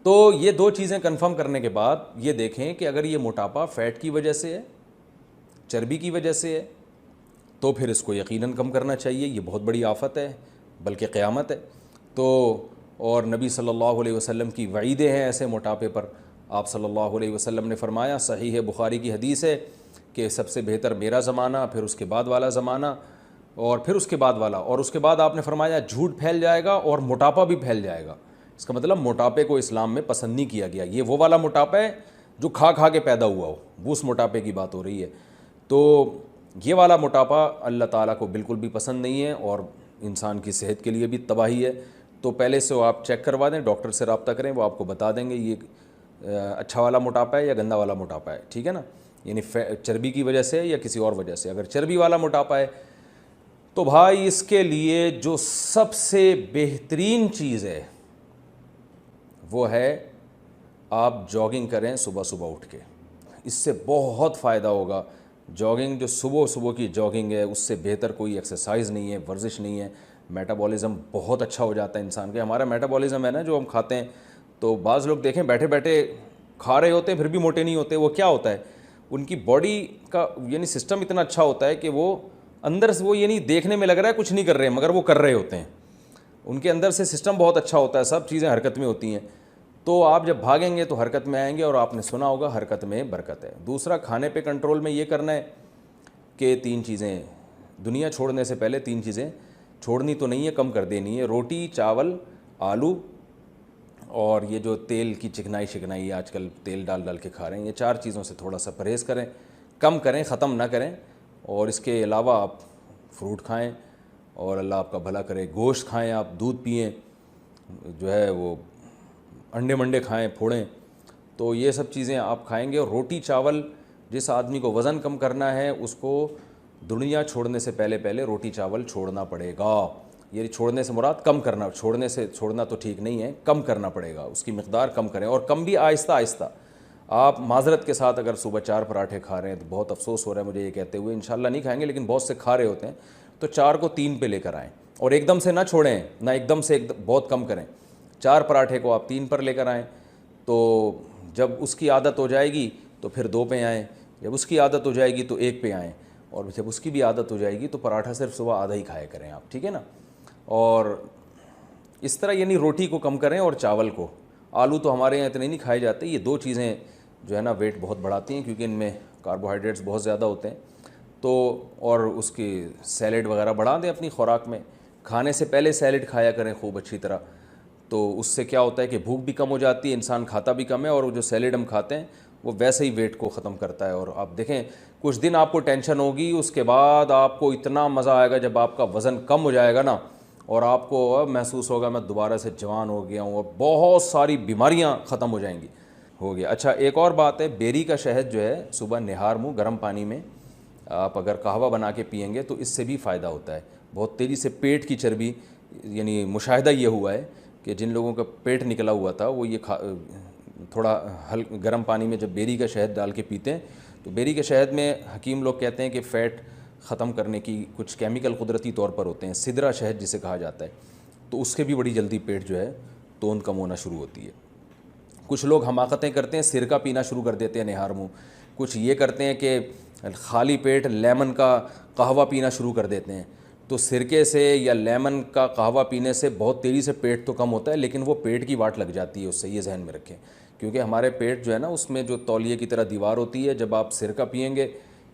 تو یہ دو چیزیں کنفرم کرنے کے بعد یہ دیکھیں کہ اگر یہ موٹاپا فیٹ کی وجہ سے ہے، چربی کی وجہ سے ہے، تو پھر اس کو یقیناً کم کرنا چاہیے. یہ بہت بڑی آفت ہے، بلکہ قیامت ہے. تو اور نبی صلی اللہ علیہ وسلم کی وعیدیں ہیں ایسے موٹاپے پر. آپ صلی اللہ علیہ وسلم نے فرمایا، صحیح بخاری کی حدیث ہے، کہ سب سے بہتر میرا زمانہ، پھر اس کے بعد والا زمانہ، اور پھر اس کے بعد والا، اور اس کے بعد آپ نے فرمایا جھوٹ پھیل جائے گا اور موٹاپا بھی پھیل جائے گا. اس کا مطلب موٹاپے کو اسلام میں پسند نہیں کیا گیا. یہ وہ والا موٹاپا ہے جو کھا کھا کے پیدا ہوا ہو، وہ اس موٹاپے کی بات ہو رہی ہے. تو یہ والا موٹاپا اللہ تعالیٰ کو بالکل بھی پسند نہیں ہے، اور انسان کی صحت کے لیے بھی تباہی ہے. تو پہلے سے وہ آپ چیک کروا دیں، ڈاکٹر سے رابطہ کریں، وہ آپ کو بتا دیں گے یہ اچھا والا موٹاپا ہے یا گندا والا موٹاپا ہے. ٹھیک ہے نا، یعنی چربی کی وجہ سے یا کسی اور وجہ سے. اگر چربی والا موٹاپا ہے تو بھائی اس کے لیے جو سب سے بہترین چیز ہے وہ ہے آپ جاگنگ کریں صبح صبح اٹھ کے. اس سے بہت فائدہ ہوگا. جاگنگ جو صبح کی جاگنگ ہے، اس سے بہتر کوئی ایکسرسائز نہیں ہے، ورزش نہیں ہے. میٹابولزم بہت اچھا ہو جاتا ہے انسان کے. ہمارا میٹابولزم ہے نا جو ہم کھاتے ہیں، تو بعض لوگ دیکھیں بیٹھے بیٹھے کھا رہے ہوتے ہیں پھر بھی موٹے نہیں ہوتے. وہ کیا ہوتا ہے؟ ان کی باڈی کا یعنی سسٹم اتنا اچھا ہوتا ہے کہ وہ اندر سے وہ یعنی دیکھنے میں لگ رہا ہے کچھ نہیں کر رہے ہیں، مگر وہ کر رہے ہوتے ہیں. ان کے اندر سے سسٹم بہت اچھا ہوتا ہے، سب چیزیں حرکت میں ہوتی ہیں. تو آپ جب بھاگیں گے تو حرکت میں آئیں گے، اور آپ نے سنا ہوگا حرکت میں برکت ہے. دوسرا، کھانے پہ کنٹرول میں یہ کرنا ہے کہ 3 چیزیں دنیا چھوڑنے سے پہلے 3 چیزیں چھوڑنی تو نہیں ہے، کم کر دینی ہے. روٹی، چاول، آلو، اور یہ جو تیل کی چکنائی آج کل تیل ڈال کے کھا رہے ہیں، یہ 4 چیزوں سے تھوڑا سا پرہیز کریں، کم کریں، ختم نہ کریں. اور اس کے علاوہ آپ فروٹ کھائیں، اور اللہ آپ کا بھلا کرے، گوشت کھائیں، آپ دودھ پئیں، جو ہے وہ انڈے منڈے کھائیں، پھوڑیں. تو یہ سب چیزیں آپ کھائیں گے. اور روٹی چاول، جس آدمی کو وزن کم کرنا ہے اس کو دنیا چھوڑنے سے پہلے روٹی چاول چھوڑنا پڑے گا. یہ چھوڑنے سے مراد کم کرنا، چھوڑنا تو ٹھیک نہیں ہے، کم کرنا پڑے گا، اس کی مقدار کم کریں، اور کم بھی آہستہ آہستہ. آپ معذرت کے ساتھ اگر صبح 4 پراٹھے کھا رہے ہیں تو بہت افسوس ہو رہا ہے مجھے یہ کہتے ہوئے، انشاءاللہ نہیں کھائیں گے، لیکن بہت سے کھا رہے ہوتے ہیں، تو 4 کو 3 پہ لے کر آئیں. اور ایک دم سے نہ چھوڑیں، نہ ایک دم سے بہت کم کریں. 4 پراٹھے کو آپ 3 پر لے کر آئیں. تو جب اس کی عادت ہو جائے گی تو پھر 2 پہ آئیں، جب اس کی عادت ہو جائے گی تو 1 پہ آئیں، اور جب اس کی بھی عادت ہو جائے گی تو پراٹھا صرف صبح آدھا ہی کھایا کریں آپ. ٹھیک ہے نا. اور اس طرح یعنی روٹی کو کم کریں اور چاول کو. آلو تو ہمارے یہاں اتنے نہیں کھائے جاتے. یہ 2 چیزیں جو ہے نا ویٹ بہت بڑھاتی ہیں، کیونکہ ان میں کاربوہائیڈریٹس بہت زیادہ ہوتے ہیں. تو اور اس کی سیلڈ وغیرہ بڑھا دیں اپنی خوراک میں. کھانے سے پہلے سیلڈ کھایا کریں خوب اچھی طرح. تو اس سے کیا ہوتا ہے کہ بھوک بھی کم ہو جاتی ہے، انسان کھاتا بھی کم ہے، اور جو سیلڈ ہم کھاتے ہیں وہ ویسے ہی ویٹ کو ختم کرتا ہے. اور آپ دیکھیں کچھ دن آپ کو ٹینشن ہوگی، اس کے بعد آپ کو اتنا مزہ آئے گا جب آپ کا وزن کم ہو جائے گا نا، اور آپ کو محسوس ہوگا میں دوبارہ سے جوان ہو گیا ہوں، اور بہت ساری بیماریاں ختم ہو جائیں گی. ہو گیا. اچھا، ایک اور بات ہے، بیری کا شہد جو ہے صبح نہار منہ گرم پانی میں آپ اگر قہوہ بنا کے پئیں گے تو اس سے بھی فائدہ ہوتا ہے. بہت تیزی سے پیٹ کی چربی، یعنی مشاہدہ یہ ہوا ہے کہ جن لوگوں کا پیٹ نکلا ہوا تھا وہ یہ تھوڑا گرم پانی میں جب بیری کا شہد ڈال کے پیتے ہیں تو بیری کے شہد میں حکیم لوگ کہتے ہیں کہ فیٹ ختم کرنے کی کچھ کیمیکل قدرتی طور پر ہوتے ہیں، سدرا شہد جسے کہا جاتا ہے، تو اس سے بھی بڑی جلدی پیٹ جو ہے توند کم ہونا شروع ہوتی ہے. کچھ لوگ حماقتیں کرتے ہیں، سرکہ پینا شروع کر دیتے ہیں نہار منہ. کچھ یہ کرتے ہیں کہ خالی پیٹ لیمن کا قہوہ پینا شروع کر دیتے ہیں. تو سرکے سے یا لیمن کا قہوہ پینے سے بہت تیزی سے پیٹ تو کم ہوتا ہے، لیکن وہ پیٹ کی واٹ لگ جاتی ہے اس سے، یہ ذہن میں رکھیں. کیونکہ ہمارے پیٹ جو ہے نا اس میں جو تولیے کی طرح دیوار ہوتی ہے، جب آپ سرکہ پئیں گے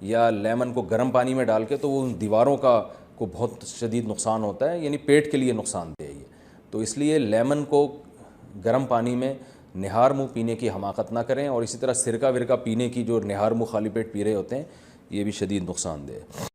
یا لیمن کو گرم پانی میں ڈال کے تو وہ ان دیواروں کو بہت شدید نقصان ہوتا ہے، یعنی پیٹ کے لیے نقصان دہ ہے یہ. تو اس لیے لیمن کو گرم پانی میں نہار منہ پینے کی حماقت نہ کریں، اور اسی طرح سرکہ ورکہ پینے کی جو نہار منہ خالی پیٹ پی رہے ہوتے ہیں یہ بھی شدید نقصان دہ ہے.